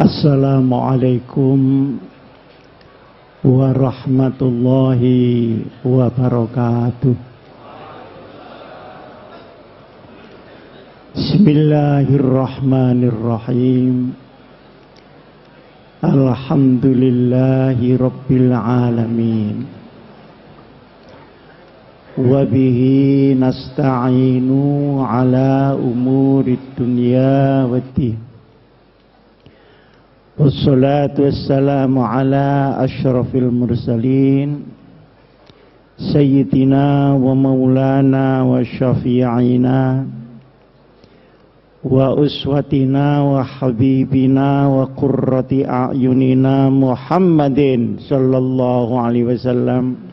Assalamualaikum warahmatullahi wabarakatuh. Bismillahirrahmanirrahim. Alhamdulillahi rabbil alamin. Wabihi nasta'inu ala umurid dunya waddin. Wassalatu wassalamu ala asyrafil mursalin Sayyidina wa maulana wa syafi'ina wa uswatina wa habibina wa qurrati a'yunina Muhammadin sallallahu alaihi wasallam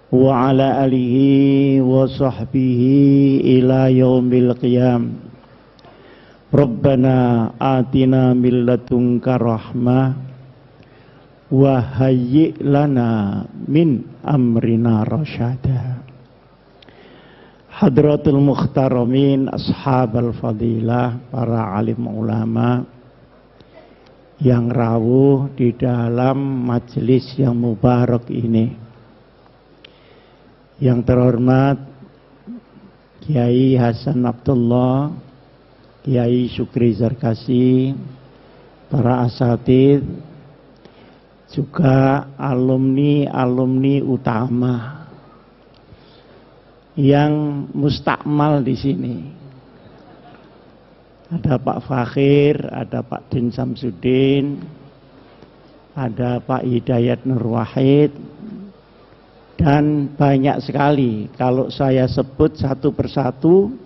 wa ala alihi wa sahbihi ila yaumil qiyam. Rabbana atina min ladunka rahmah wa hayyi' lana min amrina rasyada. Hadratul mukhtaramin, ashabal fadilah, para alim ulama yang rawuh di dalam majelis yang mubarak ini. Yang terhormat Kiai Hasan Abdullah, Kiai Syukri Zarkasi, para asatidz, juga alumni utama yang mustakmal di sini. Ada Pak Fakhir, ada Pak Din Samsudin, ada Pak Hidayat Nur Wahid, dan banyak sekali. Kalau saya sebut satu persatu,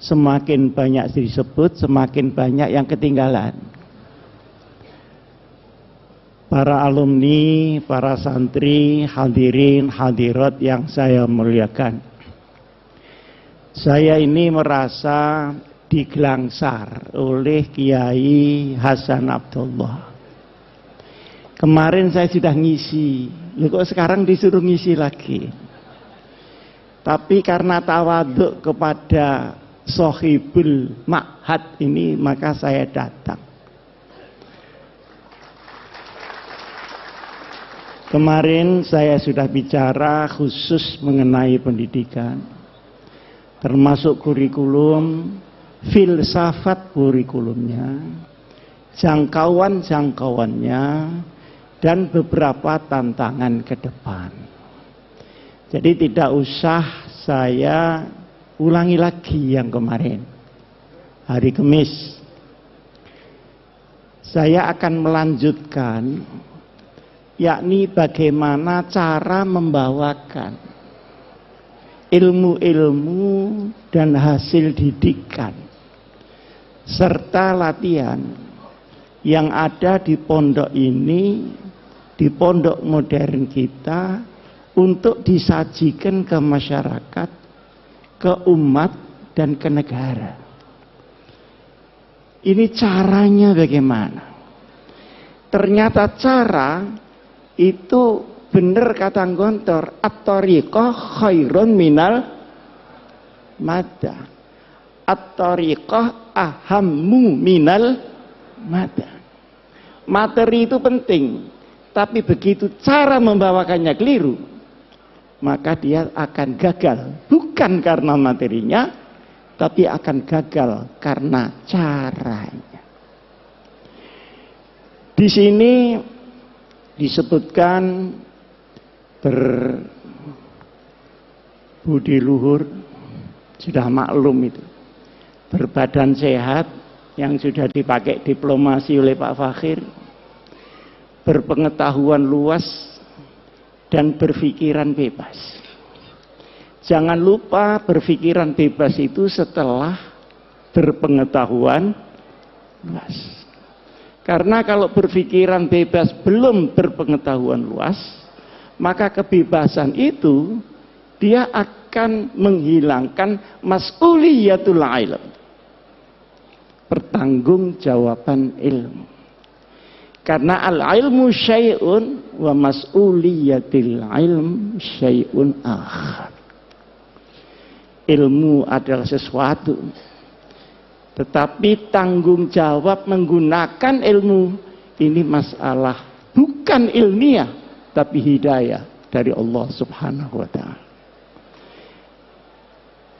semakin banyak disebut, semakin banyak yang ketinggalan. Para alumni, para santri, hadirin, hadirat yang saya muliakan. Saya ini merasa digelangsar oleh Kiai Hasan Abdullah. Kemarin saya sudah ngisi, kok sekarang disuruh ngisi lagi. Tapi karena tawaduk kepada Sohibul Ma'had ini, maka saya datang. Kemarin saya sudah bicara khusus mengenai pendidikan, termasuk kurikulum, filsafat kurikulumnya, jangkauan-jangkauannya, dan beberapa tantangan ke depan. Jadi tidak usah saya ulangi lagi yang kemarin. Hari Kamis saya akan melanjutkan, yakni bagaimana cara membawakan ilmu-ilmu dan hasil didikan serta latihan yang ada di pondok ini, di pondok modern kita, untuk disajikan ke masyarakat, ke umat, dan ke negara. Ini caranya bagaimana? Ternyata cara itu benar kata Gontor, at-tariqah khairun minal mada. At-tariqah ahammu minal mada. Materi itu penting, tapi begitu cara membawakannya keliru, maka dia akan gagal, bukan karena materinya, tapi akan gagal karena caranya. Di sini disebutkan berbudi luhur, sudah maklum itu, berbadan sehat yang sudah dipakai diplomasi oleh Pak Fakhir, berpengetahuan luas, dan berpikiran bebas. Jangan lupa berpikiran bebas itu setelah berpengetahuan luas. Karena kalau berpikiran bebas belum berpengetahuan luas, maka kebebasan itu dia akan menghilangkan mas'uliyatul ilm, pertanggungjawaban ilmu. Karena al-ilmu syai'un wa mas'uliyatil ilm syai'un akhar. Ilmu adalah sesuatu, Tetapi tanggung jawab menggunakan ilmu ini masalah bukan ilmiah, tapi hidayah dari Allah Subhanahu wa Ta'ala.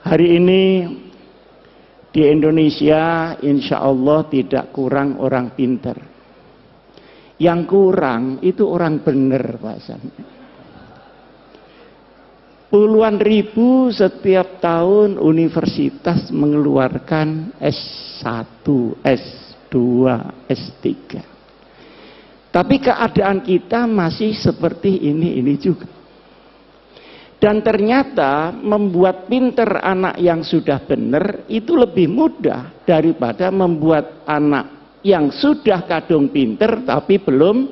Hari ini di Indonesia insya Allah tidak kurang orang pintar. Yang kurang itu orang benar, Pak Hasan. Puluhan ribu setiap tahun universitas mengeluarkan S1, S2, S3. Tapi keadaan kita masih seperti ini juga. Dan ternyata membuat pinter anak yang sudah benar itu lebih mudah daripada membuat anak yang sudah kadung pinter tapi belum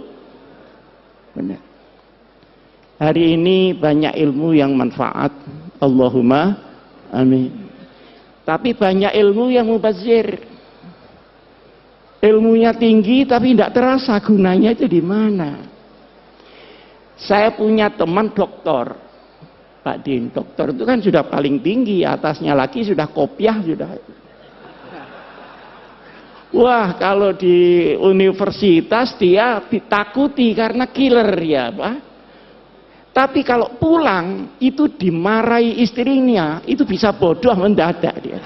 benar. Hari ini banyak ilmu yang manfaat, Allahumma amin. Tapi banyak ilmu yang mubazir. Ilmunya tinggi tapi tidak terasa gunanya itu di mana. Saya punya teman doktor, Pak Din. Dokter itu kan sudah paling tinggi, atasnya lagi sudah kopiah sudah. Wah, kalau di universitas dia ditakuti karena killer ya, Pak. Tapi kalau pulang itu dimarahi istrinya, itu bisa bodoh mendadak dia.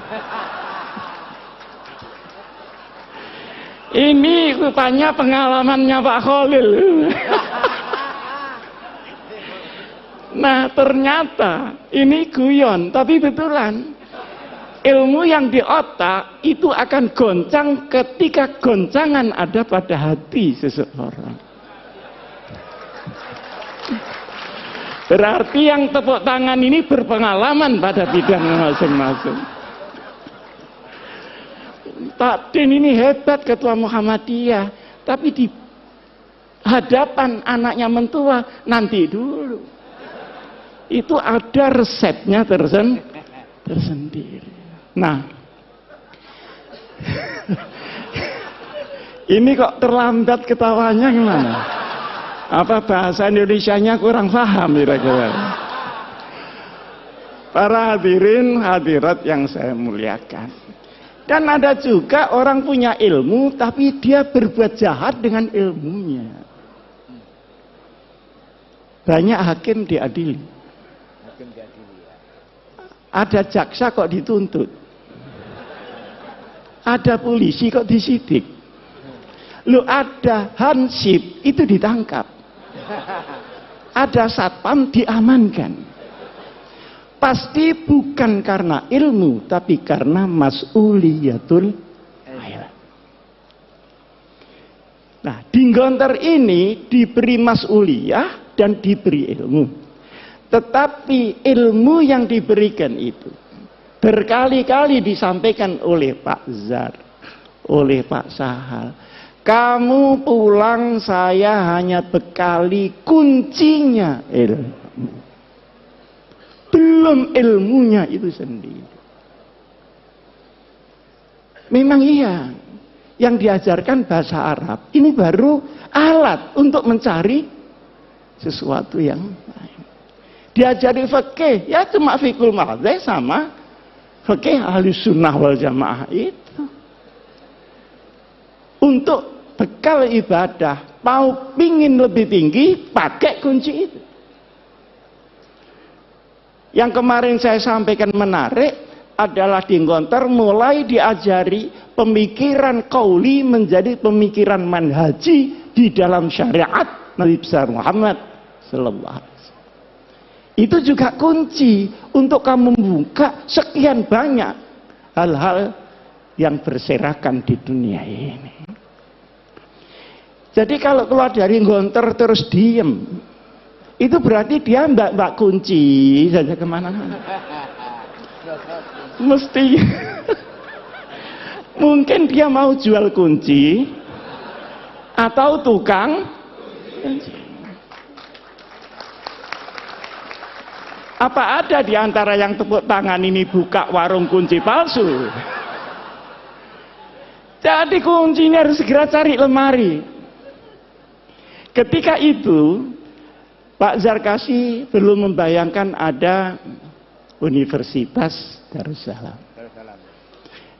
Ini rupanya pengalamannya Pak Khalil. Nah ternyata ini guyon, tapi betulan. Ilmu yang di otak itu akan goncang ketika goncangan ada pada hati seseorang. Berarti yang tepuk tangan ini berpengalaman pada bidang masing-masing. Pak Din ini hebat ketua Muhammadiyah, tapi di hadapan anaknya mentua nanti dulu. Itu ada resepnya tersendiri. Nah, ini kok terlambat ketawanya gimana? Apa bahasa Indonesianya kurang paham kira-kira? Para hadirin hadirat yang saya muliakan. Dan ada juga orang punya ilmu tapi dia berbuat jahat dengan ilmunya. Banyak hakim diadili. Ada jaksa kok dituntut. Ada polisi kok disidik. Lu ada hansip itu ditangkap. Ada satpam diamankan. Pasti bukan karena ilmu, tapi karena mas'uliyatul ilm. Nah, Dinggonter ini diberi mas'uliyah dan diberi ilmu. Tetapi ilmu yang diberikan itu berkali-kali disampaikan oleh Pak Zar, oleh Pak Sahal. Kamu pulang saya hanya bekali kuncinya ilmu. Belum ilmunya itu sendiri. Memang iya, yang diajarkan bahasa Arab ini baru alat untuk mencari sesuatu yang lain. Diajari fikih, ya cuma fikul madheh sama fikih Ahlus Sunnah wal Jamaah itu. Untuk bekal ibadah, mau pingin lebih tinggi, pakai kunci itu. Yang kemarin saya sampaikan menarik adalah Dinggonter mulai diajari pemikiran qauli menjadi pemikiran manhaji di dalam syariat Nabi besar Muhammad sallallahu alaihi wasallam. Itu juga kunci untuk kamu membuka sekian banyak hal-hal yang berserakan di dunia ini. Jadi kalau keluar dari Gonter terus diem, itu berarti dia mbak kunci saja kemana-mana. Mesti mungkin dia mau jual kunci atau tukang kunci. Apa ada di antara yang tepuk tangan ini buka warung kunci palsu? Jadi kuncinya harus segera cari lemari. Ketika itu Pak Zarkasi belum membayangkan ada Universitas Darussalam.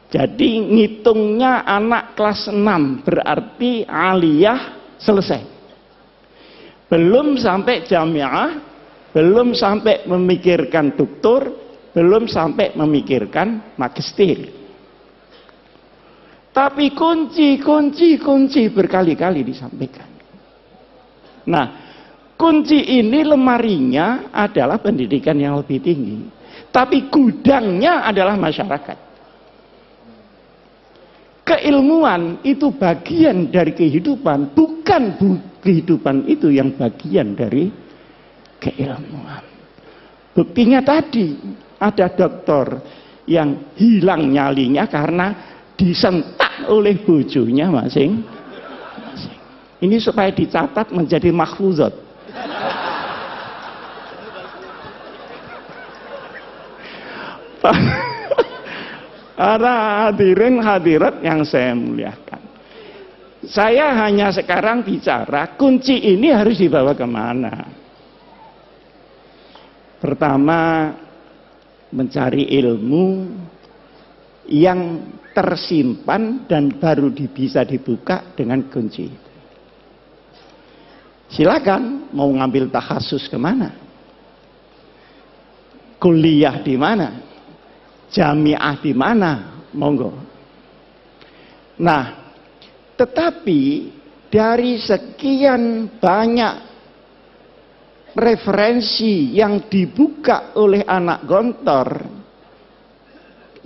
Jadi ngitungnya anak kelas 6 berarti aliyah selesai. Belum sampai jamiah, belum sampai memikirkan doktor, belum sampai memikirkan magister. Tapi kunci berkali-kali disampaikan. Nah, kunci ini lemarinya adalah pendidikan yang lebih tinggi. Tapi gudangnya adalah masyarakat. Keilmuan itu bagian dari kehidupan, bukan kehidupan itu yang bagian dari keilmuan. Buktinya tadi, ada dokter yang hilang nyalinya karena disentak oleh bojonya masing-masing. Ini supaya dicatat menjadi mahfuzat. Para hadirin hadirat yang saya muliakan, saya hanya sekarang bicara kunci ini harus dibawa kemana. Pertama, mencari ilmu yang tersimpan dan baru bisa dibuka dengan kunci. Silakan mau ngambil takhasus kemana, kuliah di mana, jamiah di mana, monggo. Nah, tetapi dari sekian banyak referensi yang dibuka oleh anak gontor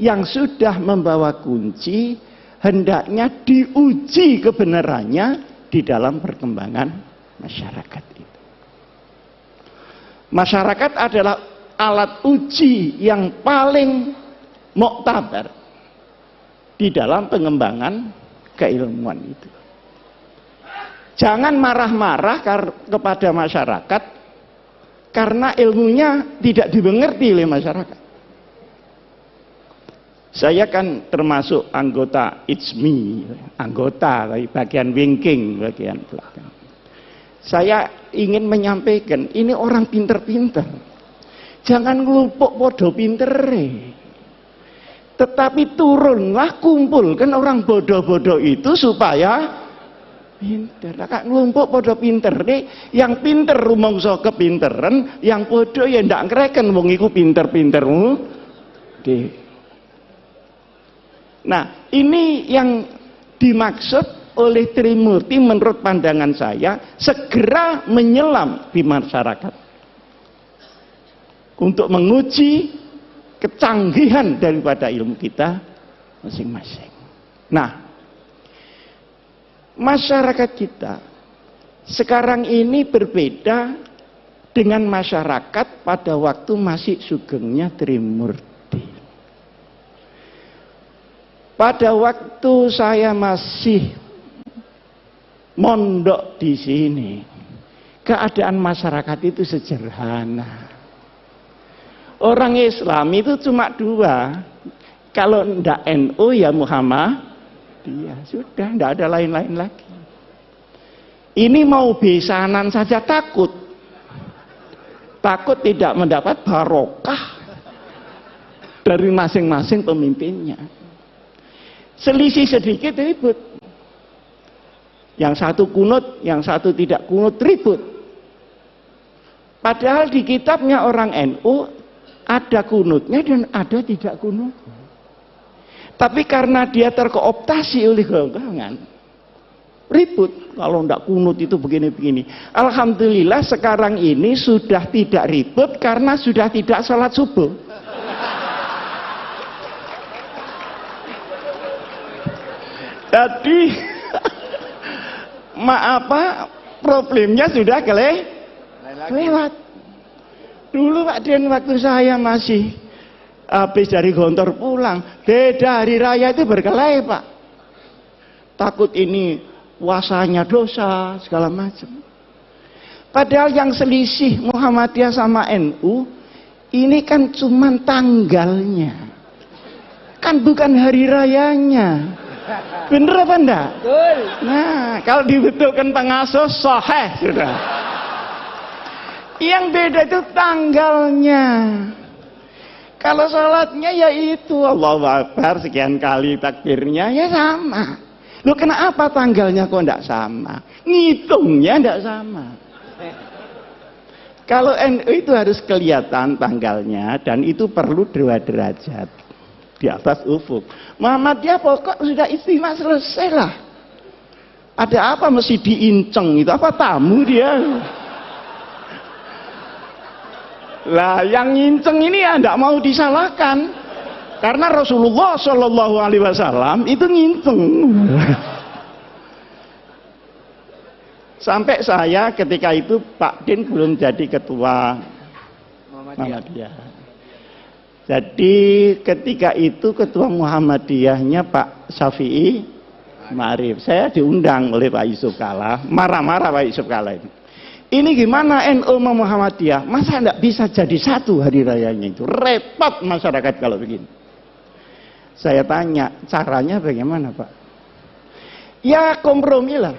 yang sudah membawa kunci, hendaknya diuji kebenarannya di dalam perkembangan masyarakat itu. Masyarakat adalah alat uji yang paling muktabar di dalam pengembangan keilmuan itu. Jangan marah-marah kepada masyarakat karena ilmunya tidak dimengerti oleh masyarakat. Saya kan termasuk anggota ITSMI, anggota bagian wingking, bagian belakang. Saya ingin menyampaikan, ini orang pinter-pinter. Jangan ngelupuk podo pintere. Tetapi turunlah, kumpulkan orang bodoh-bodoh itu supaya pinter. Kak ngelumpuk podo pinter nih, yang pinter rumangsa kepinteran, yang bodoh ya ndak ngreken wong iku pinter-pintermu. Nah, ini yang dimaksud oleh Trimurti menurut pandangan saya, segera menyelam di masyarakat untuk menguji kecanggihan daripada ilmu kita masing-masing. Nah, masyarakat kita sekarang ini berbeda dengan masyarakat pada waktu masih sugengnya Trimurti. Pada waktu saya masih mondok di sini, keadaan masyarakat itu sederhana. Orang Islam itu cuma dua, kalau ndak NU ya Muhammadiyah, sudah ndak ada lain-lain lagi. Ini mau besanan saja takut tidak mendapat barokah dari masing-masing pemimpinnya. Selisih sedikit ribut. Yang satu kunut, yang satu tidak kunut, ribut. Padahal di kitabnya orang NU ada kunutnya dan ada tidak kunut. Tapi karena dia terkooptasi oleh golongan, ribut. Kalau tidak kunut itu begini-begini. Alhamdulillah sekarang ini sudah tidak ribut karena sudah tidak sholat subuh. Jadi problemnya sudah kelewat. Dulu Pak Den waktu saya masih habis dari Gontor pulang, beda hari raya itu berkelahi Pak. Takut ini puasanya dosa segala macam. Padahal yang selisih Muhammadiyah sama NU ini kan cuma tanggalnya, kan bukan hari rayanya. Bener apa enggak? Betul. Nah, kalau dibutuhkan pengasuh sahih sudah. Yang beda itu tanggalnya. Kalau sholatnya ya itu Allahu Akbar sekian kali takbirnya ya sama. Loh kenapa tanggalnya kok enggak sama? Ngitungnya enggak sama. Kalau NU itu harus kelihatan tanggalnya dan itu perlu 2 derajat di atas ufuk. Muhammadiyah pokok sudah istimewa selesai lah. Ada apa mesti diinceng itu? Apa tamu dia? Lah yang nginceng ini ya enggak mau disalahkan. Karena Rasulullah Shallallahu Alaihi Wasallam itu nginceng. Sampai saya ketika itu Pak Din belum jadi ketua Muhammadiyah. Jadi ketika itu ketua Muhammadiyahnya Pak Syafi'i Ma'arif. Saya diundang oleh Pak Yusuf Kalla. Marah-marah Pak Yusuf Kalla itu. Ini gimana NU sama Muhammadiyah? Masa enggak bisa jadi satu hari rayanya itu? Repot masyarakat kalau begini. Saya tanya, caranya bagaimana Pak? Ya kompromi lah.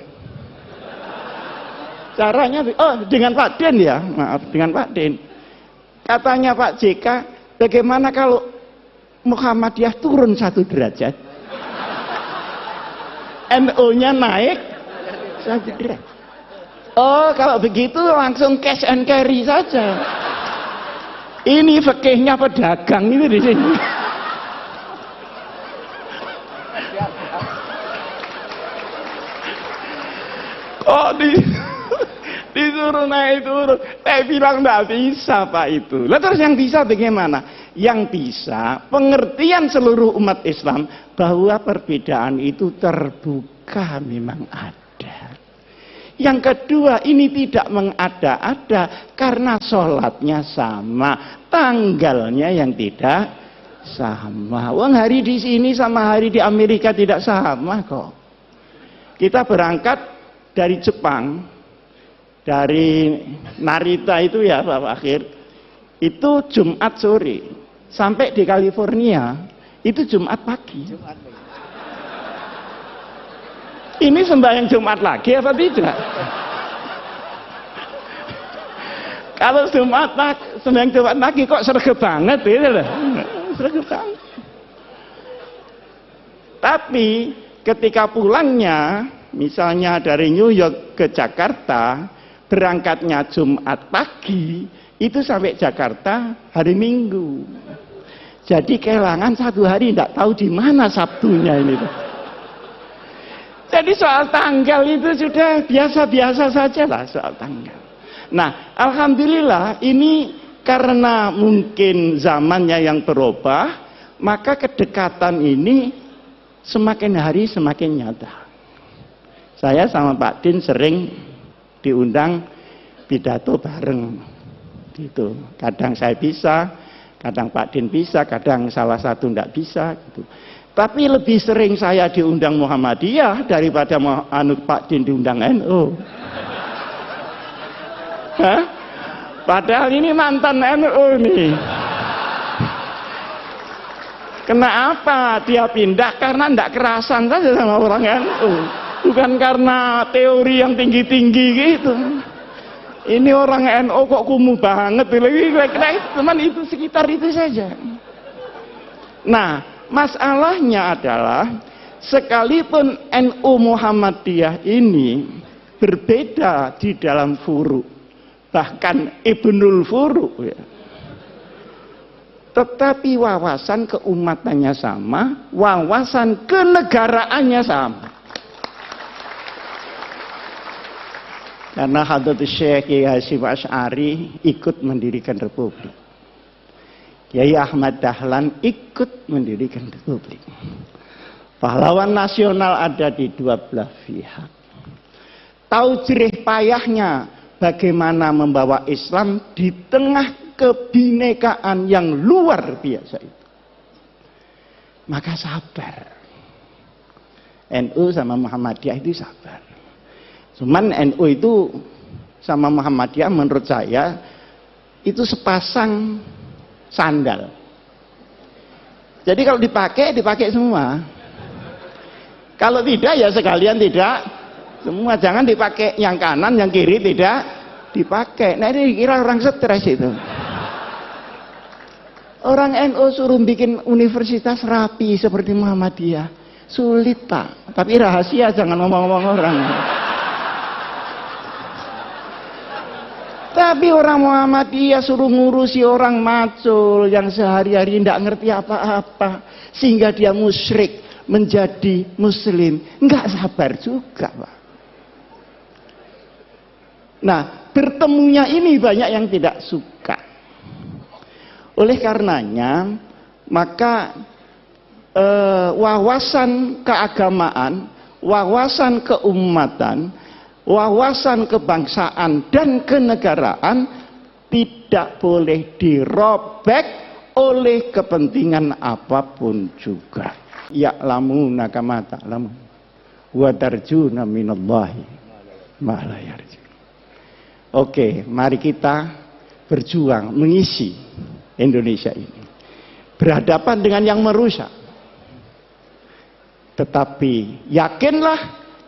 Caranya, dengan Pak Den ya, maaf, dengan Pak Den. Katanya Pak JK, bagaimana kalau Muhammadiyah turun 1 derajat? NU-nya naik 1 derajat. Oh, kalau begitu langsung cash and carry saja. Ini fikihnya pedagang itu di sini. Kok disuruh naik turun? Saya bilang enggak bisa Pak itu. Lah terus yang bisa bagaimana? Yang bisa pengertian seluruh umat Islam bahwa perbedaan itu terbuka memang ada. Yang kedua, ini tidak mengada-ada karena sholatnya sama, tanggalnya yang tidak sama. Wong hari di sini sama hari di Amerika tidak sama kok. Kita berangkat dari Jepang, dari Narita itu ya Pak Akhir, itu Jumat sore, sampai di California itu Jumat pagi. Ini sembahyang Jumat lagi apa tidak? Kalau sembahyang Jumat lagi kok sregep banget gitu loh. Sregep banget. Tapi ketika pulangnya, misalnya dari New York ke Jakarta, berangkatnya Jumat pagi, itu sampai Jakarta hari Minggu. Jadi kehilangan 1 hari, tidak tahu di mana Sabtunya ini. Jadi soal tanggal itu sudah biasa-biasa saja lah soal tanggal. Nah, alhamdulillah ini karena mungkin zamannya yang berubah, maka kedekatan ini semakin hari semakin nyata. Saya sama Pak Din sering diundang pidato bareng gitu. Kadang saya bisa, kadang Pak Din bisa, kadang salah satu enggak bisa gitu. Tapi lebih sering saya diundang Muhammadiyah daripada Pak Din diundang NU. Hah? Padahal ini mantan NU nih. Kenapa dia pindah? Karena enggak kerasan saja sama orang NU. Bukan karena teori yang tinggi-tinggi gitu. Ini orang NU kok kumuh banget. Teman itu sekitar itu saja. Nah, masalahnya adalah sekalipun NU Muhammadiyah ini berbeda di dalam furu, bahkan Ibnul Furu ya, tetapi wawasan keumatannya sama, wawasan kenegaraannya sama. Karena Hadratus Syekh Kiai Hasyim Asy'ari ikut mendirikan republik, Kiai Ahmad Dahlan ikut mendirikan republik. Pahlawan nasional ada di 2 belah pihak. Tahu jerih payahnya bagaimana membawa Islam di tengah kebinekaan yang luar biasa itu. Maka sabar. NU sama Muhammadiyah itu sabar. Cuman NU itu sama Muhammadiyah menurut saya itu sepasang sandal. Jadi kalau dipakai semua. Kalau tidak ya sekalian tidak semua. Jangan dipakai yang kanan, yang kiri tidak dipakai. Nah ini kira orang stres itu. Orang NU suruh bikin universitas rapi seperti Muhammadiyah. Sulit, Pak. Tapi rahasia, jangan ngomong-ngomong orang. Tapi orang Muhammadiyah suruh ngurusi orang macul yang sehari-hari tidak ngerti apa-apa. Sehingga dia musyrik menjadi muslim. Enggak sabar juga, Pak. Nah, bertemunya ini banyak yang tidak suka. Oleh karenanya, maka wawasan keagamaan, wawasan keumatan, wawasan kebangsaan dan kenegaraan tidak boleh dirobek oleh kepentingan apapun juga. Ya'lamuna kama ta'lamun wa tarjuna minallahi ma la yarjun. Oke, mari kita berjuang mengisi Indonesia ini. Berhadapan dengan yang merusak. Tetapi yakinlah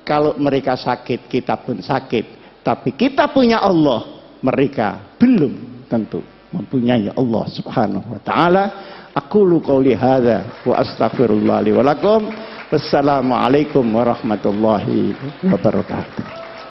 kalau mereka sakit, kita pun sakit. Tapi kita punya Allah, mereka belum tentu mempunyai Allah Subhanahu wa taala. Aqulu qouli hadza wa astaghfirullah li wa lakum. Wassalamualaikum warahmatullahi wabarakatuh.